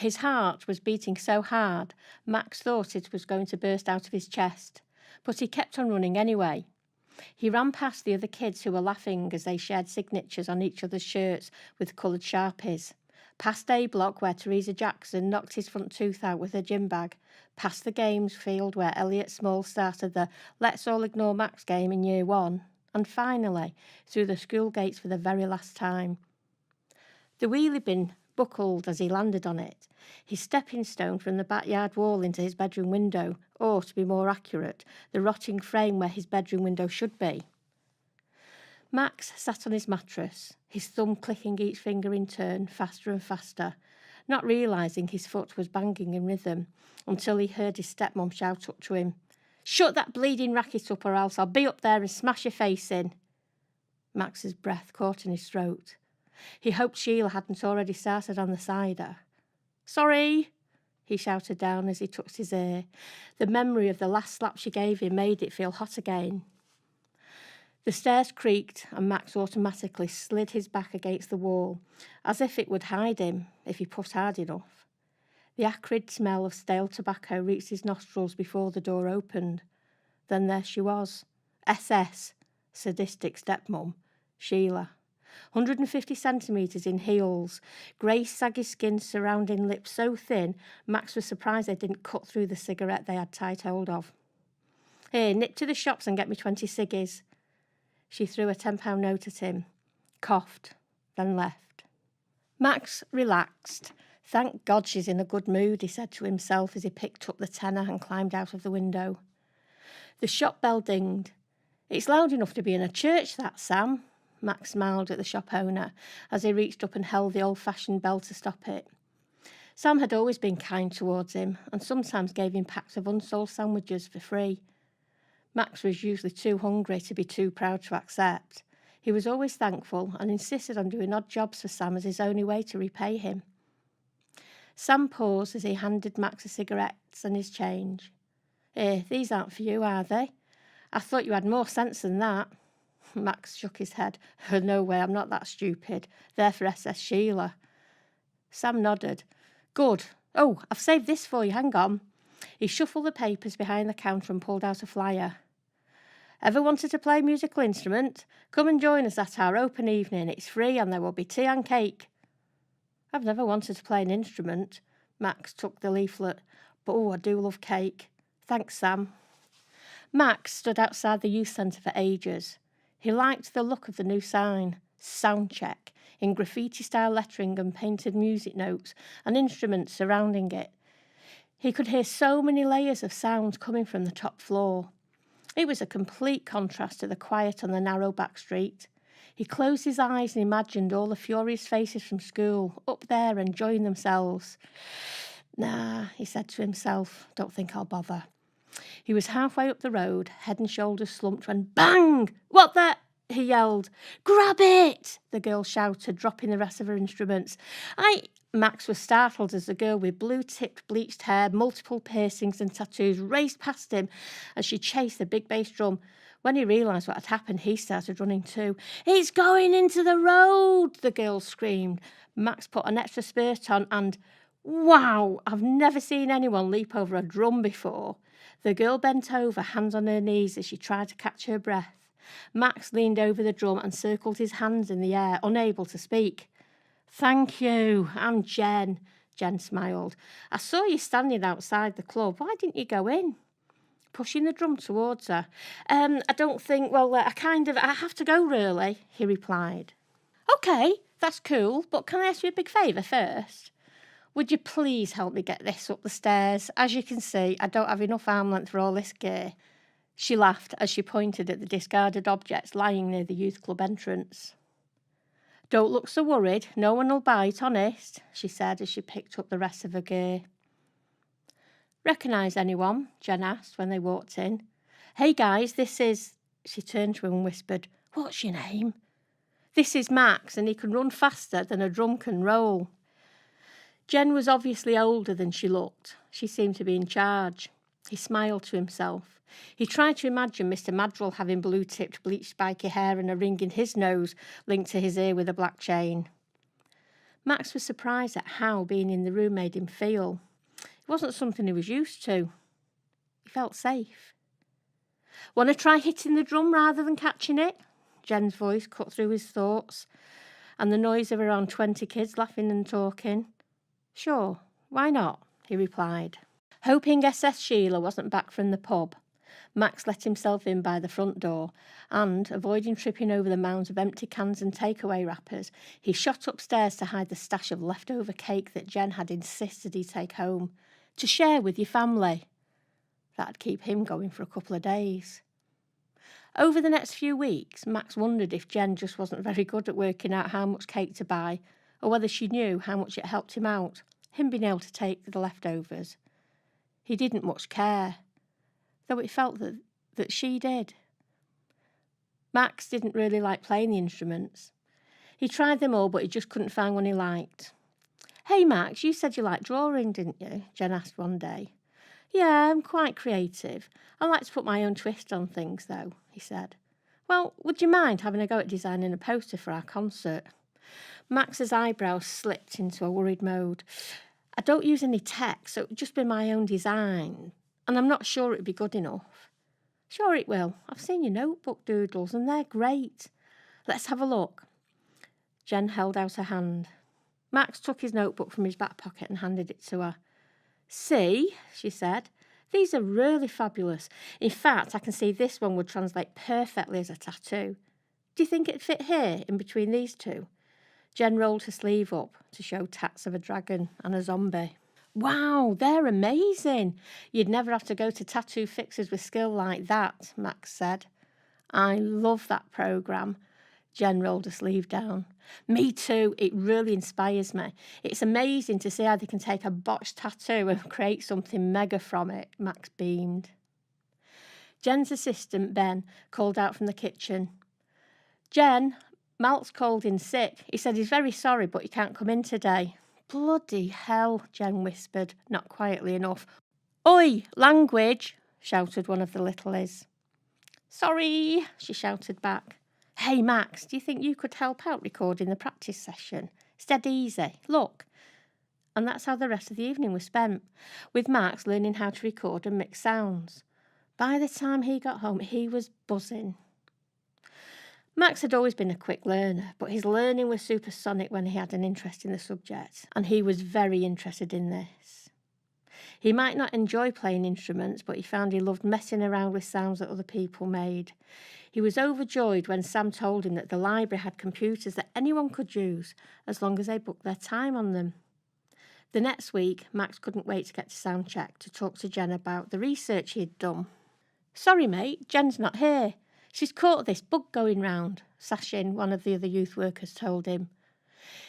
His heart was beating so hard, Max thought it was going to burst out of his chest, but he kept on running anyway. He ran past the other kids who were laughing as they shared signatures on each other's shirts with coloured Sharpies, past A Block where Teresa Jackson knocked his front tooth out with her gym bag, past the games field where Elliot Small started the Let's All Ignore Max game in year 1, and finally through the school gates for the very last time. The wheelie bin buckled as he landed on it, his stepping stone from the backyard wall into his bedroom window, or, to be more accurate, the rotting frame where his bedroom window should be. Max sat on his mattress, his thumb clicking each finger in turn, faster and faster, not realising his foot was banging in rhythm, until he heard his stepmum shout up to him, "Shut that bleeding racket up or else I'll be up there and smash your face in." Max's breath caught in his throat. He hoped Sheila hadn't already started on the cider. "Sorry," he shouted down as he touched his ear. The memory of the last slap she gave him made it feel hot again. The stairs creaked and Max automatically slid his back against the wall, as if it would hide him if he pushed hard enough. The acrid smell of stale tobacco reached his nostrils before the door opened. Then there she was, SS, Sadistic Step-mum, Sheila. 150 centimetres in heels, grey saggy skin surrounding lips so thin, Max was surprised they didn't cut through the cigarette they had tight hold of. "Here, nip to the shops and get me 20 ciggies." She threw a £10 note at him, coughed, then left. Max relaxed. "Thank God she's in a good mood," he said to himself as he picked up the tenner and climbed out of the window. The shop bell dinged. "It's loud enough to be in a church, that, Sam." Max smiled at the shop owner as he reached up and held the old-fashioned bell to stop it. Sam had always been kind towards him and sometimes gave him packs of unsold sandwiches for free. Max was usually too hungry to be too proud to accept. He was always thankful and insisted on doing odd jobs for Sam as his only way to repay him. Sam paused as he handed Max the cigarettes and his change. "Here, these aren't for you, are they? I thought you had more sense than that." Max shook his head. "No way, I'm not that stupid. They're for SS Sheila." Sam nodded. "Good. Oh, I've saved this for you, hang on." He shuffled the papers behind the counter and pulled out a flyer. "Ever wanted to play a musical instrument? Come and join us at our open evening. It's free and there will be tea and cake." "I've never wanted to play an instrument." Max took the leaflet. "But I do love cake. Thanks, Sam." Max stood outside the youth centre for ages. He liked the look of the new sign, Soundcheck, in graffiti-style lettering and painted music notes and instruments surrounding it. He could hear so many layers of sound coming from the top floor. It was a complete contrast to the quiet on the narrow back street. He closed his eyes and imagined all the furious faces from school, up there enjoying themselves. "Nah," he said to himself, "don't think I'll bother." He was halfway up the road, head and shoulders slumped, when bang! "What the?" he yelled. "Grab it!" the girl shouted, dropping the rest of her instruments. Max was startled as the girl with blue-tipped bleached hair, multiple piercings and tattoos raced past him as she chased the big bass drum. When he realised what had happened, he started running too. "It's going into the road!" the girl screamed. Max put an extra spurt on and, wow, I've never seen anyone leap over a drum before. The girl bent over, hands on her knees, as she tried to catch her breath. Max leaned over the drum and circled his hands in the air, unable to speak. "Thank you, I'm Jen." Jen smiled. "I saw you standing outside the club. Why didn't you go in?" Pushing the drum towards her. I have to go, really," he replied. "OK, that's cool, but can I ask you a big favour first? Would you please help me get this up the stairs? As you can see, I don't have enough arm length for all this gear." She laughed as she pointed at the discarded objects lying near the youth club entrance. "Don't look so worried. No one will bite, honest," she said as she picked up the rest of her gear. "Recognise anyone?" Jen asked when they walked in. "Hey guys, this is..." She turned to him and whispered, "What's your name?" "This is Max, and he can run faster than a drum can roll." Jen was obviously older than she looked. She seemed to be in charge. He smiled to himself. He tried to imagine Mr. Madrill having blue-tipped, bleached, spiky hair and a ring in his nose linked to his ear with a black chain. Max was surprised at how being in the room made him feel. It wasn't something he was used to. He felt safe. Want to try hitting the drum rather than catching it? Jen's voice cut through his thoughts, and the noise of around 20 kids laughing and talking. Sure, why not? He replied. Hoping SS Sheila wasn't back from the pub, Max let himself in by the front door and, avoiding tripping over the mounds of empty cans and takeaway wrappers, he shot upstairs to hide the stash of leftover cake that Jen had insisted he take home, to share with your family. That'd keep him going for a couple of days. Over the next few weeks, Max wondered if Jen just wasn't very good at working out how much cake to buy, or whether she knew how much it helped him out, him being able to take the leftovers. He didn't much care, though it felt that she did. Max didn't really like playing the instruments. He tried them all, but he just couldn't find one he liked. Hey Max, you said you liked drawing, didn't you? Jen asked one day. Yeah, I'm quite creative. I like to put my own twist on things, though, he said. Well, would you mind having a go at designing a poster for our concert? Max's eyebrows slipped into a worried mode. I don't use any text, so it would just be my own design, and I'm not sure it'd be good enough. Sure it will. I've seen your notebook doodles, and they're great. Let's have a look. Jen held out her hand. Max took his notebook from his back pocket and handed it to her. See, she said, these are really fabulous. In fact, I can see this one would translate perfectly as a tattoo. Do you think it'd fit here, in between these two? Jen rolled her sleeve up to show tats of a dragon and a zombie. Wow, they're amazing. You'd never have to go to tattoo fixers with skill like that, Max said. I love that programme. Jen rolled her sleeve down. Me too, it really inspires me. It's amazing to see how they can take a botched tattoo and create something mega from it, Max beamed. Jen's assistant, Ben, called out from the kitchen. Jen, Malt's called in sick. He said he's very sorry, but he can't come in today. Bloody hell, Jen whispered, not quietly enough. Oi, language, shouted one of the littlies. Sorry, she shouted back. Hey, Max, do you think you could help out recording the practice session? It's dead easy. Look. And that's how the rest of the evening was spent, with Max learning how to record and mix sounds. By the time he got home, he was buzzing. Max had always been a quick learner, but his learning was supersonic when he had an interest in the subject, and he was very interested in this. He might not enjoy playing instruments, but he found he loved messing around with sounds that other people made. He was overjoyed when Sam told him that the library had computers that anyone could use, as long as they booked their time on them. The next week, Max couldn't wait to get to Soundcheck to talk to Jen about the research he had done. Sorry, mate, Jen's not here. She's caught this bug going round, Sashin, one of the other youth workers, told him.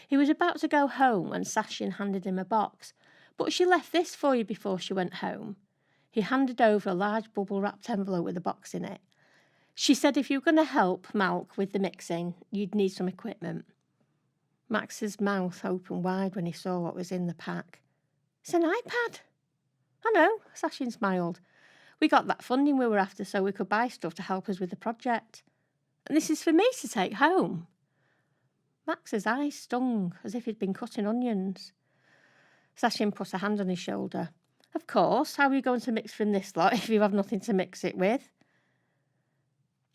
He was about to go home when Sashin handed him a box. But she left this for you before she went home. He handed over a large bubble-wrapped envelope with a box in it. She said if you were going to help Malk with the mixing, you'd need some equipment. Max's mouth opened wide when he saw what was in the pack. It's an iPad. I know, Sashin smiled. We got that funding we were after so we could buy stuff to help us with the project. And this is for me to take home. Max's eyes stung as if he'd been cutting onions. Sashin put a hand on his shoulder. Of course, how are you going to mix from this lot if you have nothing to mix it with?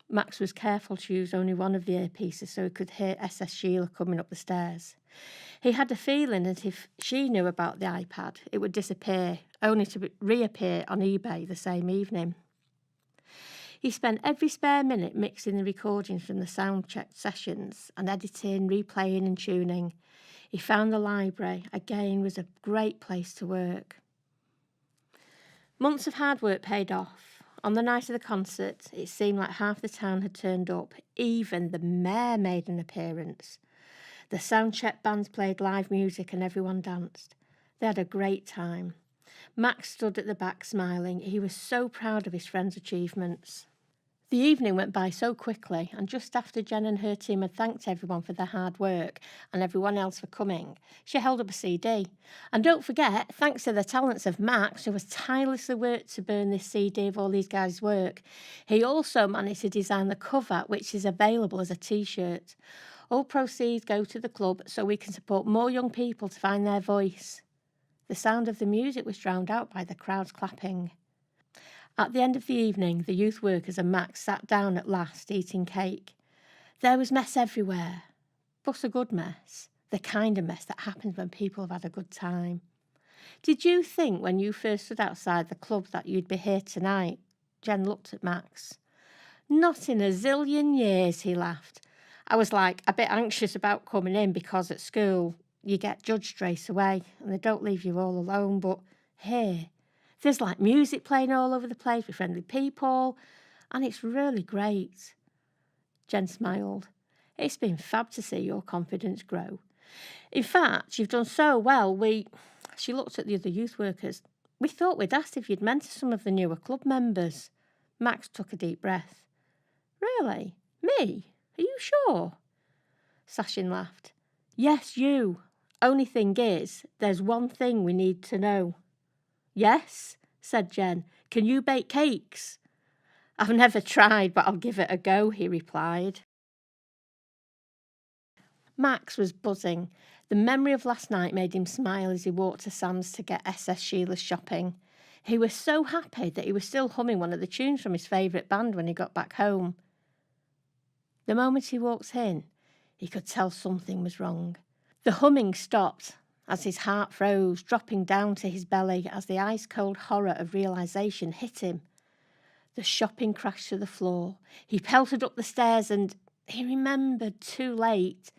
Max was careful to use only one of the earpieces so he could hear SS Sheila coming up the stairs. He had a feeling that if she knew about the iPad, it would disappear, only to reappear on eBay the same evening. He spent every spare minute mixing the recordings from the Soundcheck sessions and editing, replaying and tuning. He found the library, again, was a great place to work. Months of hard work paid off. On the night of the concert, it seemed like half the town had turned up. Even the mayor made an appearance. The Soundcheck bands played live music and everyone danced. They had a great time. Max stood at the back smiling. He was so proud of his friend's achievements. The evening went by so quickly, and just after Jen and her team had thanked everyone for their hard work and everyone else for coming, she held up a CD. And don't forget, thanks to the talents of Max, who has tirelessly worked to burn this CD of all these guys' work, he also managed to design the cover, which is available as a T-shirt. All proceeds go to the club so we can support more young people to find their voice. The sound of the music was drowned out by the crowd's clapping. At the end of the evening, the youth workers and Max sat down at last, eating cake. There was mess everywhere, but a good mess, the kind of mess that happens when people have had a good time. Did you think when you first stood outside the club that you'd be here tonight? Jen looked at Max. Not in a zillion years, he laughed. I was a bit anxious about coming in because at school you get judged straight away and they don't leave you all alone, but here, there's music playing all over the place with friendly people, and it's really great. Jen smiled. It's been fab to see your confidence grow. In fact, you've done so well, She looked at the other youth workers. We thought we'd asked if you'd mentor some of the newer club members. Max took a deep breath. Really? Me? Are you sure? Sashin laughed. Yes, you. Only thing is, there's one thing we need to know. Yes, said Jen. Can you bake cakes? I've never tried, but I'll give it a go, he replied. Max was buzzing. The memory of last night made him smile as he walked to Sam's to get SS Sheila's shopping. He was so happy that he was still humming one of the tunes from his favourite band when he got back home. The moment he walked in, he could tell something was wrong. The humming stopped as his heart froze, dropping down to his belly as the ice-cold horror of realisation hit him. The shopping crashed to the floor. He pelted up the stairs and he remembered too late.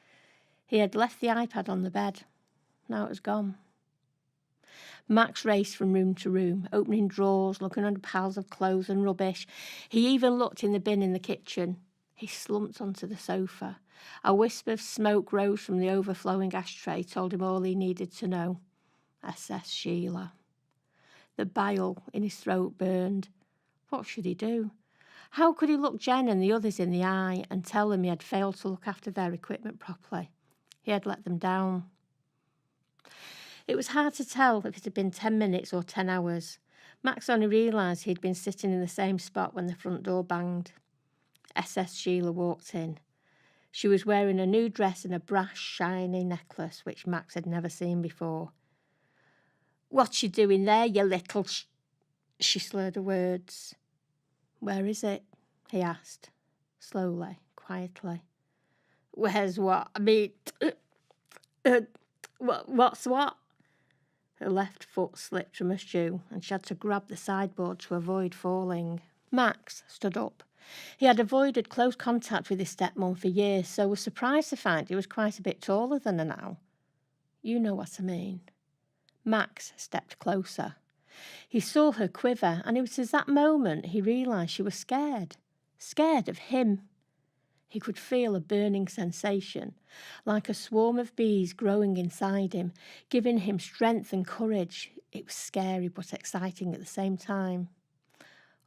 He had left the iPad on the bed. Now it was gone. Max raced from room to room, opening drawers, looking under piles of clothes and rubbish. He even looked in the bin in the kitchen. He slumped onto the sofa. A wisp of smoke rose from the overflowing ashtray, told him all he needed to know. SS Sheila. The bile in his throat burned. What should he do? How could he look Jen and the others in the eye and tell them he had failed to look after their equipment properly? He had let them down. It was hard to tell if it had been 10 minutes or 10 hours. Max only realised he'd been sitting in the same spot when the front door banged. SS Sheila walked in. She was wearing a new dress and a brass, shiny necklace, which Max had never seen before. What you doing there, you little She slurred her words. Where is it? He asked, slowly, quietly. Where's what? I mean, what's what? Her left foot slipped from her shoe and she had to grab the sideboard to avoid falling. Max stood up. He had avoided close contact with his stepmom for years, so was surprised to find he was quite a bit taller than her now. You know what I mean. Max stepped closer. He saw her quiver, and it was at that moment he realised she was scared. Scared of him. He could feel a burning sensation, like a swarm of bees growing inside him, giving him strength and courage. It was scary but exciting at the same time.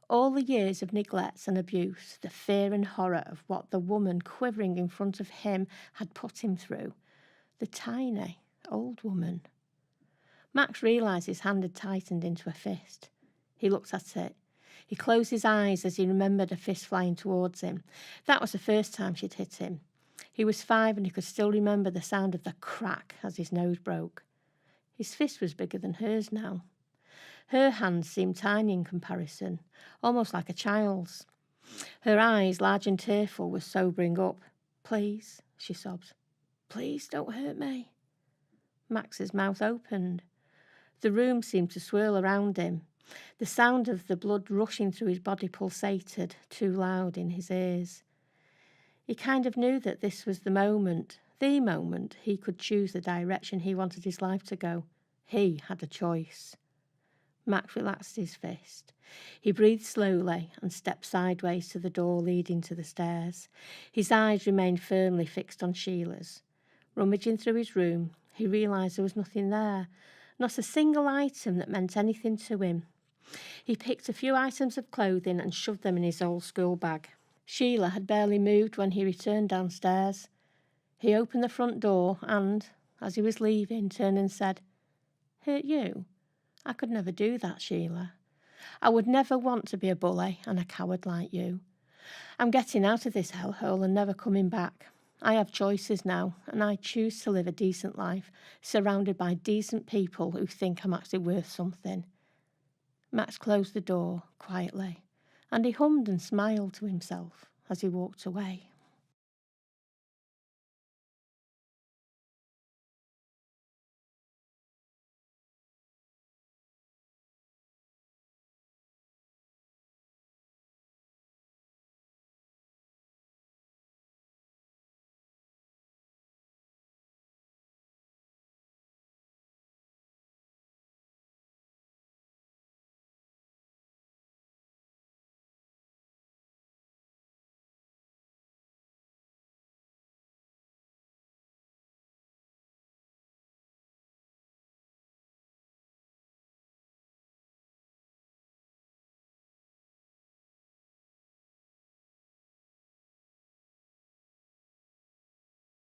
All the years of neglect and abuse, the fear and horror of what the woman quivering in front of him had put him through. The tiny, old woman. Max realised his hand had tightened into a fist. He looked at it. He closed his eyes as he remembered a fist flying towards him. That was the first time she'd hit him. He was 5 and he could still remember the sound of the crack as his nose broke. His fist was bigger than hers now. Her hand seemed tiny in comparison, almost like a child's. Her eyes, large and tearful, were sobering up. Please, she sobbed. Please don't hurt me. Max's mouth opened. The room seemed to swirl around him. The sound of the blood rushing through his body pulsated, too loud in his ears. He kind of knew that this was the moment he could choose the direction he wanted his life to go. He had a choice. Max relaxed his fist. He breathed slowly and stepped sideways to the door leading to the stairs. His eyes remained firmly fixed on Sheila's. Rummaging through his room, he realised there was nothing there, not a single item that meant anything to him. He picked a few items of clothing and shoved them in his old school bag. Sheila had barely moved when he returned downstairs. He opened the front door and, as he was leaving, turned and said, Hurt you? I could never do that, Sheila. I would never want to be a bully and a coward like you. I'm getting out of this hellhole and never coming back. I have choices now, and I choose to live a decent life, surrounded by decent people who think I'm actually worth something. Max closed the door quietly, and he hummed and smiled to himself as he walked away.